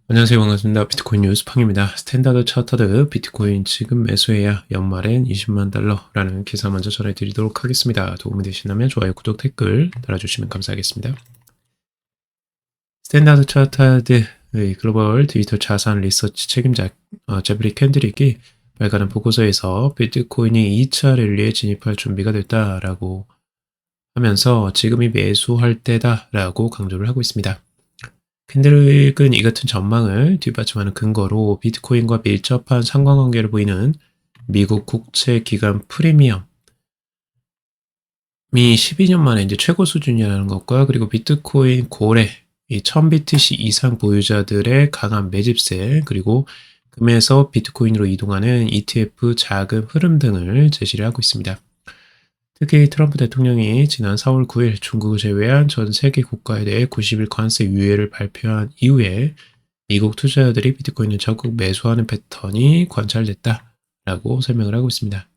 안녕하세요. 반갑습니다. 비트코인 뉴스팡입니다. 스탠다드 차터드 비트코인 지금 매수해야 연말엔 20만 달러라는 기사 먼저 전해드리도록 하겠습니다. 도움이 되시다면 좋아요, 구독, 댓글 달아주시면 감사하겠습니다. 스탠다드 차터드의 글로벌 디지털 자산 리서치 책임자 제프리 캔드릭이 발간한 보고서에서 비트코인이 2차 랠리에 진입할 준비가 됐다라고 하면서 지금이 매수할 때다라고 강조를 하고 있습니다. 캔드릭은 이 같은 전망을 뒷받침하는 근거로 비트코인과 밀접한 상관관계를 보이는 미국 국채 기간 프리미엄이 12년 만에 이제 최고 수준이라는 것과 그리고 비트코인 고래, 이 1000BTC 이상 보유자들의 강한 매집세, 그리고 금에서 비트코인으로 이동하는 ETF 자금 흐름 등을 제시를 하고 있습니다. 특히 트럼프 대통령이 지난 4월 9일 중국을 제외한 전 세계 국가에 대해 90일 관세 유예를 발표한 이후에 미국 투자자들이 비트코인을 적극 매수하는 패턴이 관찰됐다라고 설명을 하고 있습니다.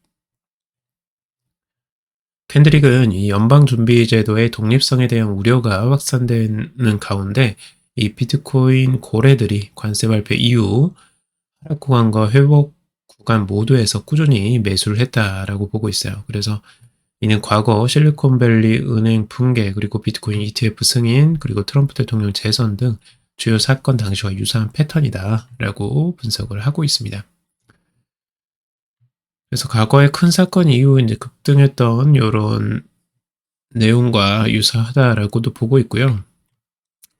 캔드릭은 이 연방준비제도의 독립성에 대한 우려가 확산되는 가운데 이 비트코인 고래들이 관세 발표 이후 하락 구간과 회복 구간 모두에서 꾸준히 매수를 했다라고 보고 있어요. 그래서 이는 과거 실리콘밸리 은행 붕괴, 그리고 비트코인 ETF 승인, 그리고 트럼프 대통령 재선 등 주요 사건 당시와 유사한 패턴이다라고 분석을 하고 있습니다. 그래서 과거의 큰 사건 이후 이제 급등했던 이런 내용과 유사하다라고도 보고 있고요.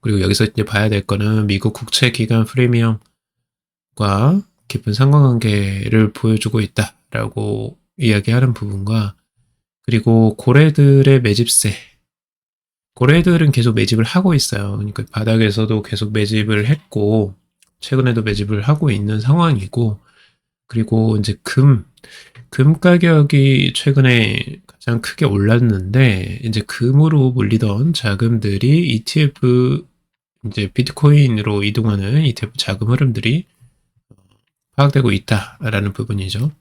그리고 여기서 이제 봐야 될 거는 미국 국채 기간 프리미엄과 깊은 상관관계를 보여주고 있다라고 이야기하는 부분과 그리고 고래들의 매집세. 고래들은 계속 매집을 하고 있어요. 그러니까 바닥에서도 계속 매집을 했고, 최근에도 매집을 하고 있는 상황이고, 그리고 이제 금 가격이 최근에 가장 크게 올랐는데, 이제 금으로 몰리던 자금들이 ETF, 이제 비트코인으로 이동하는 ETF 자금 흐름들이 파악되고 있다라는 부분이죠.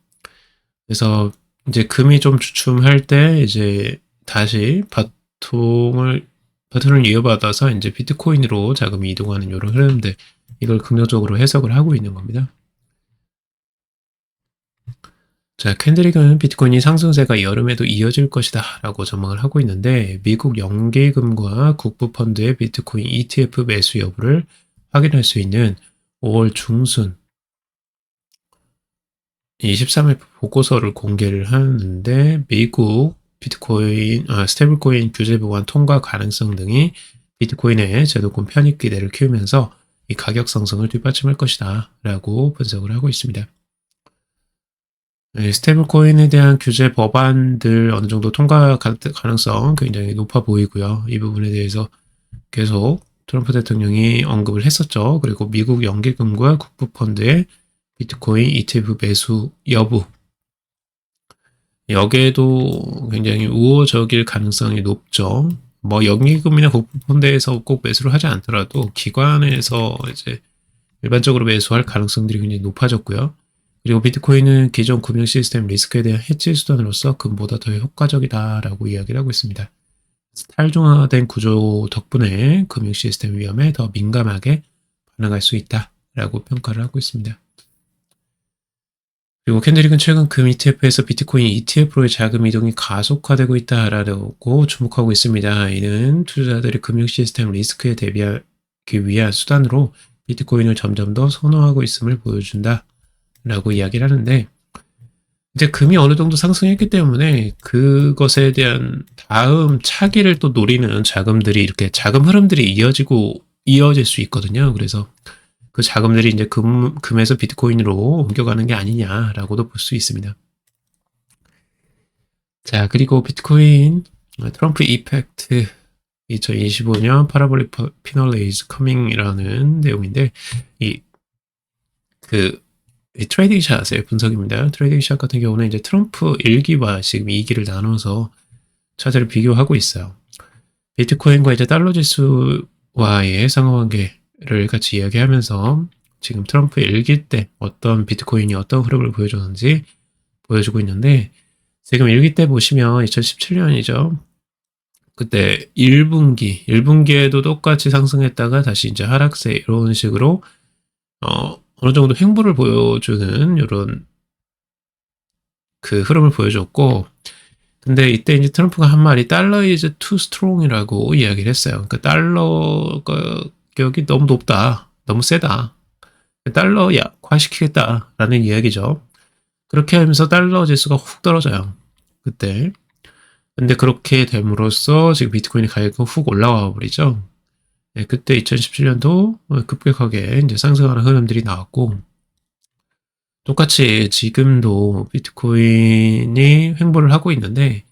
그래서 이제 금이 좀 주춤할 때 이제 다시 바톤을 이어받아서 이제 비트코인으로 자금이 이동하는 이런 흐름들, 이걸 긍정적으로 해석을 하고 있는 겁니다. 자, 캔드릭은 비트코인이 상승세가 여름에도 이어질 것이다 라고 전망을 하고 있는데 미국 연기금과 국부펀드의 비트코인 ETF 매수 여부를 확인할 수 있는 5월 중순 23일 보고서를 공개를 하는데 미국 비트코인, 스테이블코인 규제 보완 통과 가능성 등이 비트코인의 제도권 편입 기대를 키우면서 이 가격 상승을 뒷받침할 것이다 라고 분석을 하고 있습니다. 스테이블코인에 대한 규제 법안들 어느 정도 통과 가능성 굉장히 높아 보이고요. 이 부분에 대해서 계속 트럼프 대통령이 언급을 했었죠. 그리고 미국 연기금과 국부펀드의 비트코인 ETF 매수 여부, 여기에도 굉장히 우호적일 가능성이 높죠. 뭐 연기금이나 국부펀드에서 꼭 매수를 하지 않더라도 기관에서 이제 일반적으로 매수할 가능성들이 굉장히 높아졌고요. 그리고 비트코인은 기존 금융 시스템 리스크에 대한 해지 수단으로서 금보다 더 효과적이다라고 이야기를 하고 있습니다. 탈중화된 구조 덕분에 금융 시스템 위험에 더 민감하게 반응할 수 있다라고 평가를 하고 있습니다. 그리고 캔드릭은 최근 금 ETF에서 비트코인 ETF로의 자금 이동이 가속화되고 있다라고 주목하고 있습니다. 이는 투자자들이 금융 시스템 리스크에 대비하기 위한 수단으로 비트코인을 점점 더 선호하고 있음을 보여준다 라고 이야기를 하는데 이제 금이 어느 정도 상승했기 때문에 그것에 대한 다음 차기를 또 노리는 자금들이 이렇게 자금 흐름들이 이어질 수 있거든요. 그래서 그 자금들이 이제 금에서 비트코인으로 옮겨가는 게 아니냐라고도 볼 수 있습니다. 자, 그리고 비트코인 트럼프 이펙트 2025년 파라볼릭 피널레이즈 커밍이라는 내용인데 이 트레이딩 샷의 분석입니다. 트레이딩 샷 같은 경우는 이제 트럼프 1기와 지금 2기를 나눠서 차트를 비교하고 있어요. 비트코인과 이제 달러 지수와의 상관관계를 같이 이야기하면서 지금 트럼프 1기 때 어떤 비트코인이 어떤 흐름을 보여줬는지 보여주고 있는데 지금 1기 때 보시면 2017년이죠. 그때 1분기에도 똑같이 상승했다가 다시 이제 하락세 이런 식으로 어느 정도 횡보를 보여주는 요런 그 흐름을 보여줬고, 근데 이때 이제 트럼프가 한 말이 달러 is too strong이라고 이야기를 했어요. 그러니까 달러 가격이 너무 높다, 너무 세다, 달러 약화시키겠다라는 이야기죠. 그렇게 하면서 달러 지수가 훅 떨어져요, 그때. 근데 그렇게 됨으로써 지금 비트코인의 가격이 훅 올라와 버리죠. 네, 그때 2017년도 급격하게 이제 상승하는 흐름들이 나왔고, 똑같이 지금도 비트코인이 횡보를 하고 있는데,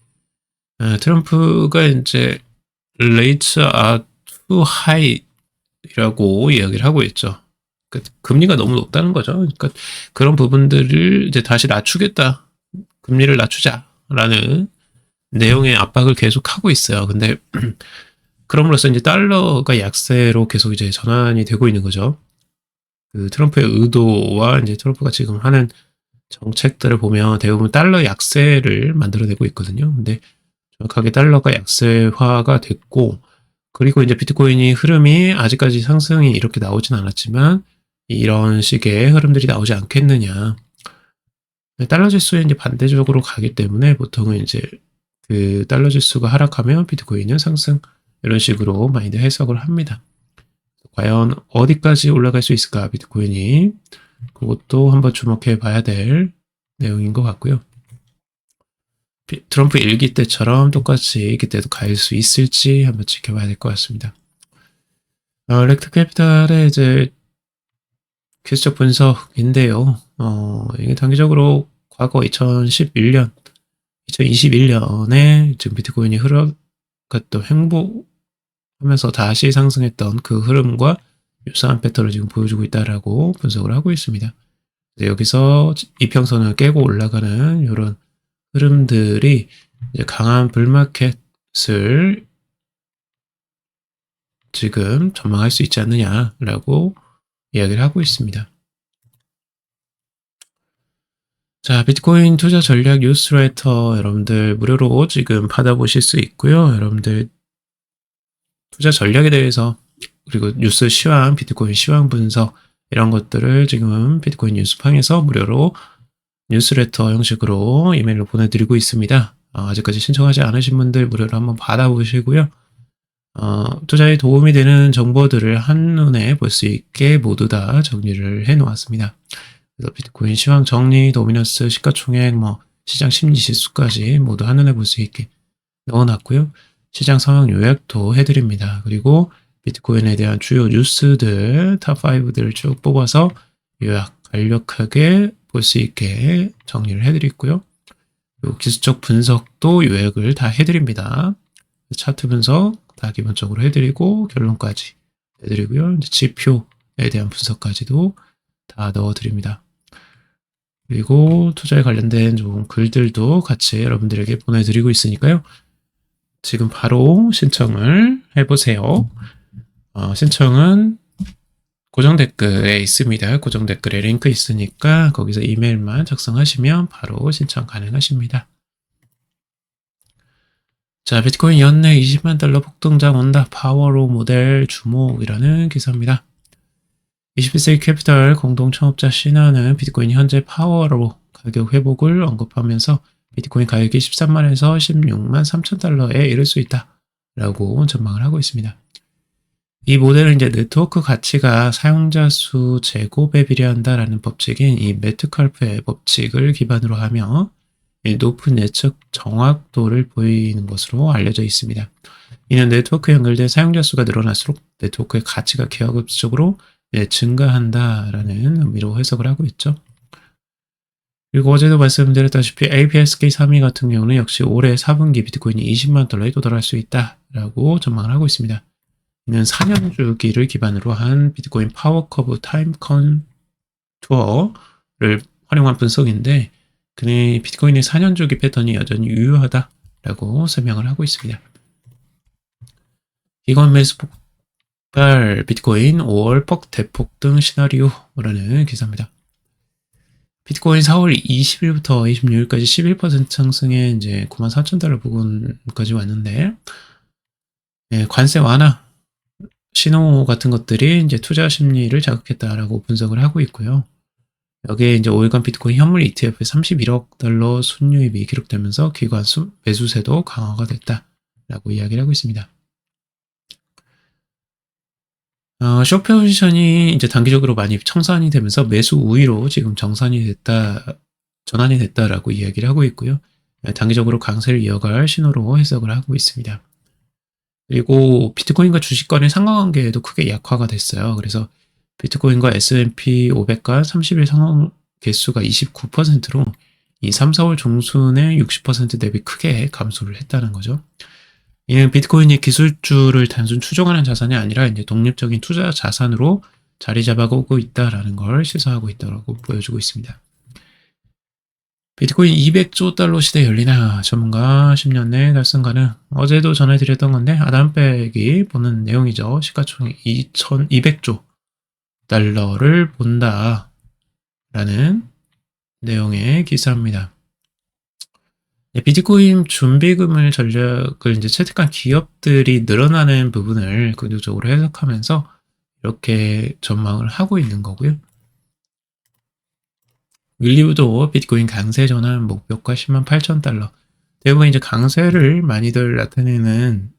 트럼프가 이제 rates are too high이라고 이야기를 하고 있죠. 그러니까 금리가 너무 높다는 거죠. 그러니까 그런 부분들을 이제 다시 낮추겠다, 금리를 낮추자라는 내용의 압박을 계속 하고 있어요. 근데 그럼으로써 이제 달러가 약세로 계속 이제 전환이 되고 있는 거죠. 그 트럼프의 의도와 이제 트럼프가 지금 하는 정책들을 보면 대부분 달러 약세를 만들어내고 있거든요. 근데 정확하게 달러가 약세화가 됐고, 그리고 이제 비트코인이 흐름이 아직까지 상승이 이렇게 나오진 않았지만 이런 식의 흐름들이 나오지 않겠느냐. 달러 지수에 이제 반대적으로 가기 때문에 보통은 이제 그 달러 지수가 하락하면 비트코인은 상승, 이런 식으로 많이들 해석을 합니다. 과연 어디까지 올라갈 수 있을까, 비트코인이. 그것도 한번 주목해 봐야 될 내용인 것 같고요. 트럼프 일기 때처럼 똑같이 그때도 갈 수 있을지 한번 지켜봐야 될 것 같습니다. 렉트 캐피탈의 이제 기술적 분석인데요. 이게 단기적으로 과거 2011년, 2021년에 지금 비트코인이 흘러갔던 횡보하면서 다시 상승했던 그 흐름과 유사한 패턴을 지금 보여주고 있다라고 분석을 하고 있습니다. 여기서 이평선을 깨고 올라가는 이런 흐름들이 이제 강한 불마켓을 지금 전망할 수 있지 않느냐라고 이야기를 하고 있습니다. 자, 비트코인 투자 전략 뉴스레터 여러분들 무료로 지금 받아보실 수 있고요. 여러분들 투자 전략에 대해서, 그리고 뉴스 시황, 비트코인 시황 분석, 이런 것들을 지금 비트코인 뉴스팡에서 무료로 뉴스레터 형식으로 이메일로 보내드리고 있습니다. 아직까지 신청하지 않으신 분들 무료로 한번 받아보시고요. 투자에 도움이 되는 정보들을 한눈에 볼 수 있게 모두 다 정리를 해 놓았습니다. 그래서 비트코인 시황 정리, 도미너스, 시가총액, 시장 심리 지수까지 모두 한눈에 볼 수 있게 넣어놨고요. 시장 상황 요약도 해드립니다. 그리고 비트코인에 대한 주요 뉴스들, 탑5들을 쭉 뽑아서 요약 간략하게 볼 수 있게 정리를 해드리고요. 그리고 기술적 분석도 요약을 다 해드립니다. 차트 분석 다 기본적으로 해드리고 결론까지 해드리고요. 이제 지표에 대한 분석까지도 다 넣어드립니다. 그리고 투자에 관련된 좋은 글들도 같이 여러분들에게 보내드리고 있으니까요. 지금 바로 신청을 해보세요. 신청은 고정 댓글에 있습니다. 고정 댓글에 링크 있으니까 거기서 이메일만 작성하시면 바로 신청 가능하십니다. 자, 비트코인 연내 20만 달러 폭등장 온다. 파워로 모델 주목이라는 기사입니다. 21세기 캐피탈 공동 창업자 시나는 비트코인이 현재 파워로 가격 회복을 언급하면서 비트코인 가격이 13만에서 16만 3천 달러에 이를 수 있다라고 전망을 하고 있습니다. 이 모델은 이제 네트워크 가치가 사용자 수 제곱에 비례한다라는 법칙인 이 메트칼프의 법칙을 기반으로 하며 높은 예측 정확도를 보이는 것으로 알려져 있습니다. 이는 네트워크에 연결된 사용자 수가 늘어날수록 네트워크의 가치가 기하급수적으로 증가한다라는 의미로 해석을 하고 있죠. 그리고 어제도 말씀드렸다시피 APSK 3위 같은 경우는 역시 올해 4분기 비트코인이 20만 달러에 도달할 수 있다라고 전망을 하고 있습니다. 이는 4년 주기를 기반으로 한 비트코인 파워 커브 타임 컨투어를 활용한 분석인데, 그는 비트코인의 4년 주기 패턴이 여전히 유효하다라고 설명을 하고 있습니다. 기관 매수 폭발 비트코인 5월 대폭등 시나리오라는 기사입니다. 비트코인 4월 20일부터 26일까지 11% 상승해 이제 94,000달러 부근까지 왔는데, 관세 완화 신호 같은 것들이 이제 투자 심리를 자극했다라고 분석을 하고 있고요. 여기에 이제 5일간 비트코인 현물 ETF에 31억 달러 순유입이 기록되면서 기관 매수세도 강화가 됐다라고 이야기를 하고 있습니다. 숏 포지션이 이제 단기적으로 많이 청산이 되면서 매수 우위로 지금 전환이 됐다라고 이야기를 하고 있고요. 단기적으로 강세를 이어갈 신호로 해석을 하고 있습니다. 그리고 비트코인과 주식권의 상관관계에도 크게 약화가 됐어요. 그래서 비트코인과 S&P 500과 30일 상황 개수가 29%로 이 3, 4월 중순에 60% 대비 크게 감소를 했다는 거죠. 이는 비트코인이 기술주를 단순 추종하는 자산이 아니라 이제 독립적인 투자 자산으로 자리 잡아오고 있다라는 걸 시사하고 있다고 보여주고 있습니다. 비트코인 200조 달러 시대 열리나 전문가 10년 내 달성 가능. 어제도 전해드렸던 건데 아담백이 보는 내용이죠. 시가총액 200조 달러를 본다 라는 내용의 기사입니다. 비트코인 준비금을 전략을 이제 채택한 기업들이 늘어나는 부분을 긍정적으로 해석하면서 이렇게 전망을 하고 있는 거고요. 윌리우도 비트코인 강세 전환 목표가 10만 8천 달러. 대부분 이제 강세를 많이들 나타내는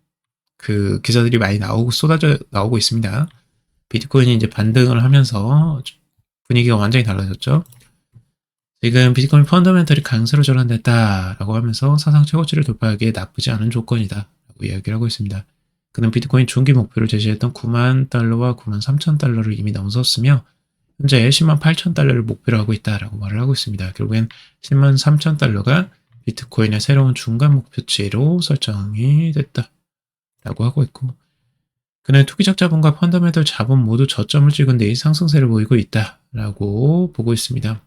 그 기사들이 많이 쏟아져 나오고 있습니다. 비트코인이 이제 반등을 하면서 분위기가 완전히 달라졌죠. 지금 비트코인 펀더멘털이 강세로 전환됐다라고 하면서 사상 최고치를 돌파하기에 나쁘지 않은 조건이다라고 이야기를 하고 있습니다. 그는 비트코인 중기 목표를 제시했던 9만 달러와 9만 3천 달러를 이미 넘어섰으며 현재 10만 8천 달러를 목표로 하고 있다라고 말을 하고 있습니다. 결국엔 10만 3천 달러가 비트코인의 새로운 중간 목표치로 설정이 됐다라고 하고 있고, 그는 투기적 자본과 펀더멘털 자본 모두 저점을 찍은 데이 상승세를 보이고 있다라고 보고 있습니다.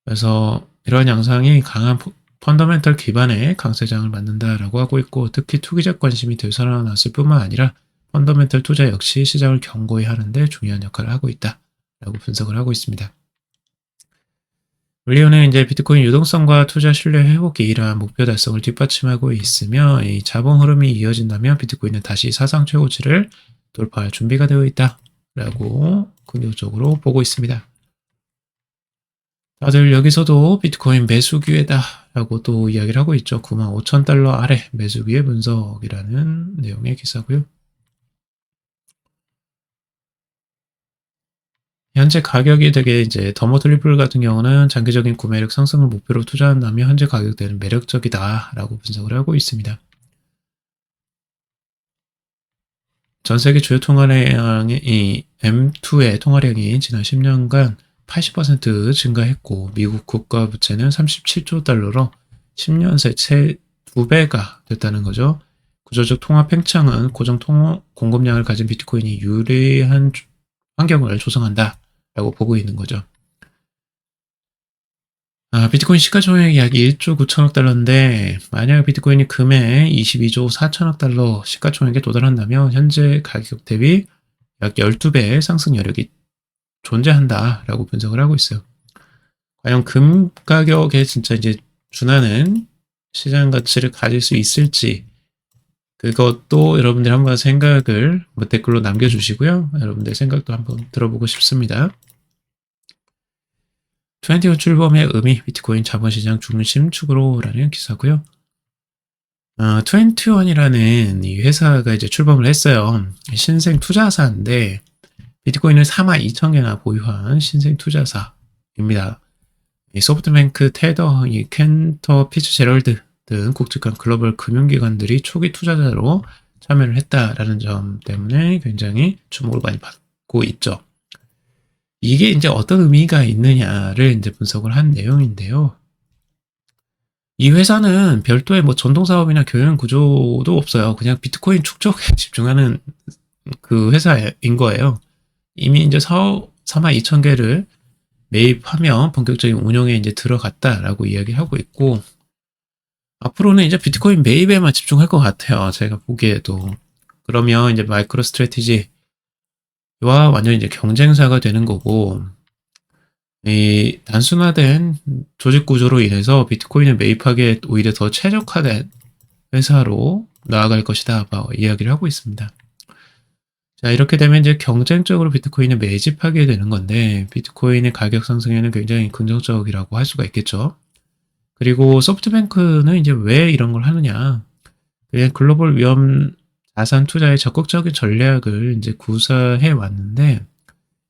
그래서 이런 양상이 강한 펀더멘털 기반의 강세장을 만든다라고 하고 있고, 특히 투기적 관심이 되살아났을 뿐만 아니라 펀더멘털 투자 역시 시장을 견고히 하는데 중요한 역할을 하고 있다라고 분석을 하고 있습니다. 윌리오는 이제 비트코인 유동성과 투자 신뢰 회복이 이러한 목표 달성을 뒷받침하고 있으며 이 자본 흐름이 이어진다면 비트코인은 다시 사상 최고치를 돌파할 준비가 되어 있다라고 긍정적으로 보고 있습니다. 다들 여기서도 비트코인 매수 기회다라고 또 이야기를 하고 있죠. 9만 5천 달러 아래 매수 기회 분석이라는 내용의 기사고요. 현재 가격이 되게 이제 더머 트리플 같은 경우는 장기적인 구매력 상승을 목표로 투자한다면 현재 가격대는 매력적이다라고 분석을 하고 있습니다. 전 세계 주요 통화량이 이 M2의 통화량이 지난 10년간 80% 증가했고 미국 국가 부채는 37조 달러로 10년 새 채 2배가 됐다는 거죠. 구조적 통화 팽창은 고정 통화 공급량을 가진 비트코인이 유리한 환경을 조성한다 라고 보고 있는 거죠. 비트코인 시가총액이 약 1조 9천억 달러인데 만약 비트코인이 금해 22조 4천억 달러 시가총액에 도달한다면 현재 가격 대비 약 12배의 상승 여력이 존재한다라고 분석을 하고 있어요. 과연 금 가격에 진짜 이제 준하는 시장 가치를 가질 수 있을지 그것도 여러분들 한번 생각을 댓글로 남겨주시고요. 여러분들 생각도 한번 들어보고 싶습니다. 21 출범의 의미, 비트코인 자본시장 중심 축으로라는 기사고요. 21이라는 이 회사가 이제 출범을 했어요. 신생 투자사인데 비트코인을 4만 2천 개나 보유한 신생 투자사입니다. 이 소프트뱅크, 테더, 이 캔터 피츠제럴드 등 국제간 글로벌 금융기관들이 초기 투자자로 참여를 했다라는 점 때문에 굉장히 주목을 많이 받고 있죠. 이게 이제 어떤 의미가 있느냐를 이제 분석을 한 내용인데요. 이 회사는 별도의 뭐 전동사업이나 경영 구조도 없어요. 그냥 비트코인 축적에 집중하는 그 회사인 거예요. 이미 이제 4만 2천 개를 매입하며 본격적인 운영에 이제 들어갔다라고 이야기하고 있고, 앞으로는 이제 비트코인 매입에만 집중할 것 같아요. 제가 보기에도. 그러면 이제 마이크로 스트래티지와 완전 이제 경쟁사가 되는 거고, 이 단순화된 조직 구조로 인해서 비트코인을 매입하기에 오히려 더 최적화된 회사로 나아갈 것이다. 이야기를 하고 있습니다. 자, 이렇게 되면 이제 경쟁적으로 비트코인을 매집하게 되는 건데, 비트코인의 가격 상승에는 굉장히 긍정적이라고 할 수가 있겠죠. 그리고 소프트뱅크는 이제 왜 이런 걸 하느냐. 그냥 글로벌 위험 자산 투자의 적극적인 전략을 이제 구사해 왔는데,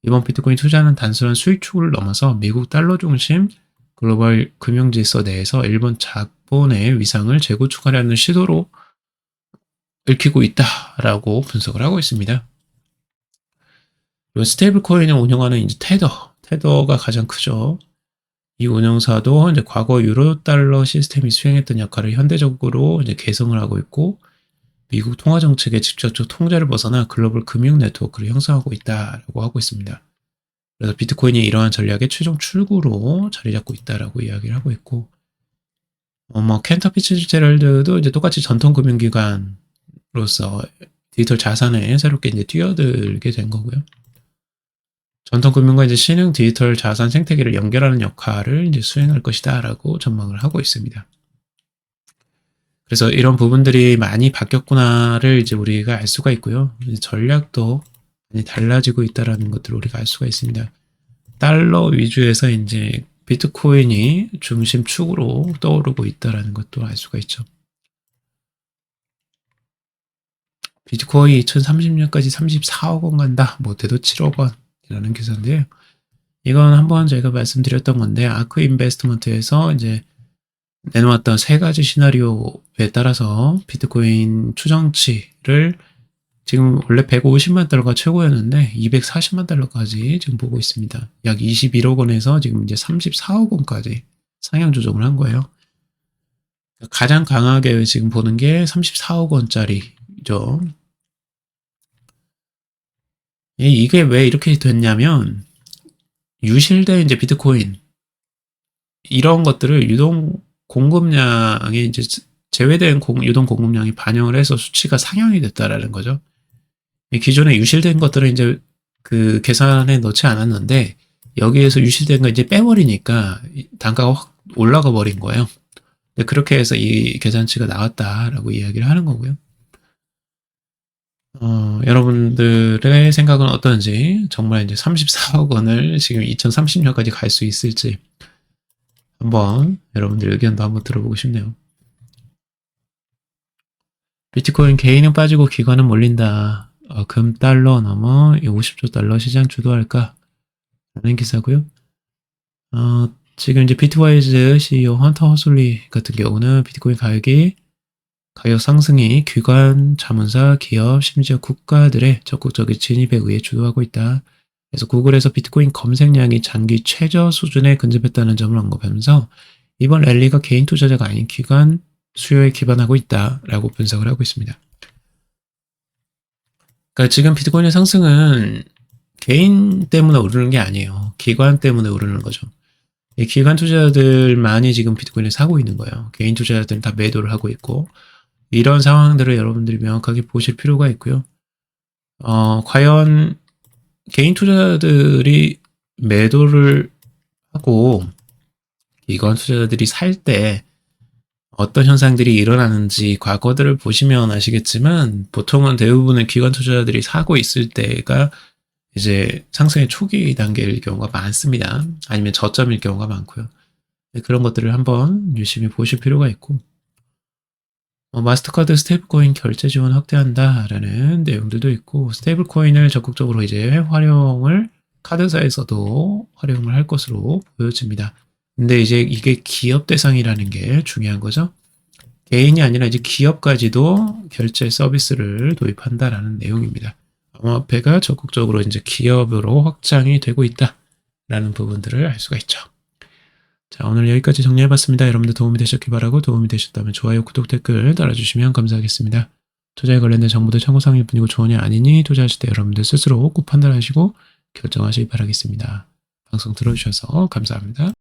이번 비트코인 투자는 단순한 수익 추구를 넘어서 미국 달러 중심 글로벌 금융 질서 내에서 일본 자본의 위상을 재구축하려는 시도로 읽히고 있다라고 분석을 하고 있습니다. 그리고 스테이블 코인을 운영하는 이제 테더가 가장 크죠. 이 운영사도 이제 과거 유로 달러 시스템이 수행했던 역할을 현대적으로 이제 개성을 하고 있고, 미국 통화 정책의 직접적 통제를 벗어나 글로벌 금융 네트워크를 형성하고 있다라고 하고 있습니다. 그래서 비트코인이 이러한 전략의 최종 출구로 자리 잡고 있다라고 이야기를 하고 있고, 캔터 피츠제럴드도 이제 똑같이 전통 금융기관으로서 디지털 자산에 새롭게 이제 뛰어들게 된 거고요. 전통 금융과 이제 신흥 디지털 자산 생태계를 연결하는 역할을 이제 수행할 것이다라고 전망을 하고 있습니다. 그래서 이런 부분들이 많이 바뀌었구나를 이제 우리가 알 수가 있고요. 전략도 많이 달라지고 있다라는 것들을 우리가 알 수가 있습니다. 달러 위주에서 이제 비트코인이 중심 축으로 떠오르고 있다라는 것도 알 수가 있죠. 비트코인 2030년까지 34억 원 간다. 못해도 7억 원이라는 기사인데요. 이건 한번 제가 말씀드렸던 건데, 아크 인베스트먼트에서 이제 내놓았던 세 가지 시나리오에 따라서 비트코인 추정치를 지금 원래 150만 달러가 최고였는데 240만 달러까지 지금 보고 있습니다. 약 21억 원에서 지금 이제 34억 원까지 상향 조정을 한 거예요. 가장 강하게 지금 보는 게 34억 원짜리죠. 이게 왜 이렇게 됐냐면, 유실된 이제 비트코인 이런 것들을 유동 공급량이 이제 제외된 유동 공급량이 반영을 해서 수치가 상향이 됐다라는 거죠. 기존에 유실된 것들은 이제 그 계산에 넣지 않았는데, 여기에서 유실된 거 이제 빼버리니까 단가가 확 올라가 버린 거예요. 그렇게 해서 이 계산치가 나왔다라고 이야기를 하는 거고요. 여러분들의 생각은 어떤지, 정말 이제 34억 원을 지금 2030년까지 갈 수 있을지 한번 여러분들 의견도 한번 들어보고 싶네요. 비트코인 개인은 빠지고 기관은 몰린다. 금 달러 넘어 50조 달러 시장 주도할까? 라는 기사고요. 지금 이제 비트와이즈 CEO 헌터 허슬리 같은 경우는 비트코인 가격 상승이 기관, 자문사, 기업, 심지어 국가들의 적극적인 진입에 의해 주도하고 있다. 그래서 구글에서 비트코인 검색량이 장기 최저 수준에 근접했다는 점을 언급하면서 이번 랠리가 개인 투자자가 아닌 기관 수요에 기반하고 있다라고 분석을 하고 있습니다. 그러니까 지금 비트코인의 상승은 개인 때문에 오르는 게 아니에요. 기관 때문에 오르는 거죠. 기관 투자자들만이 지금 비트코인을 사고 있는 거예요. 개인 투자자들은 다 매도를 하고 있고, 이런 상황들을 여러분들이 명확하게 보실 필요가 있고요. 과연 개인 투자자들이 매도를 하고 기관 투자자들이 살 때 어떤 현상들이 일어나는지 과거들을 보시면 아시겠지만, 보통은 대부분의 기관 투자자들이 사고 있을 때가 이제 상승의 초기 단계일 경우가 많습니다. 아니면 저점일 경우가 많고요. 그런 것들을 한번 유심히 보실 필요가 있고, 마스터카드 스테이블코인 결제 지원 확대한다라는 내용들도 있고, 스테이블코인을 적극적으로 이제 활용을 카드사에서도 활용을 할 것으로 보여집니다. 근데 이제 이게 기업 대상이라는 게 중요한 거죠. 개인이 아니라 이제 기업까지도 결제 서비스를 도입한다라는 내용입니다. 암호화폐가 적극적으로 이제 기업으로 확장이 되고 있다라는 부분들을 알 수가 있죠. 자, 오늘 여기까지 정리해봤습니다. 여러분들 도움이 되셨길 바라고, 도움이 되셨다면 좋아요, 구독, 댓글 달아주시면 감사하겠습니다. 투자에 관련된 정보들 참고사항일 뿐이고 조언이 아니니 투자하실 때 여러분들 스스로 꼭 판단하시고 결정하시기 바라겠습니다. 방송 들어주셔서 감사합니다.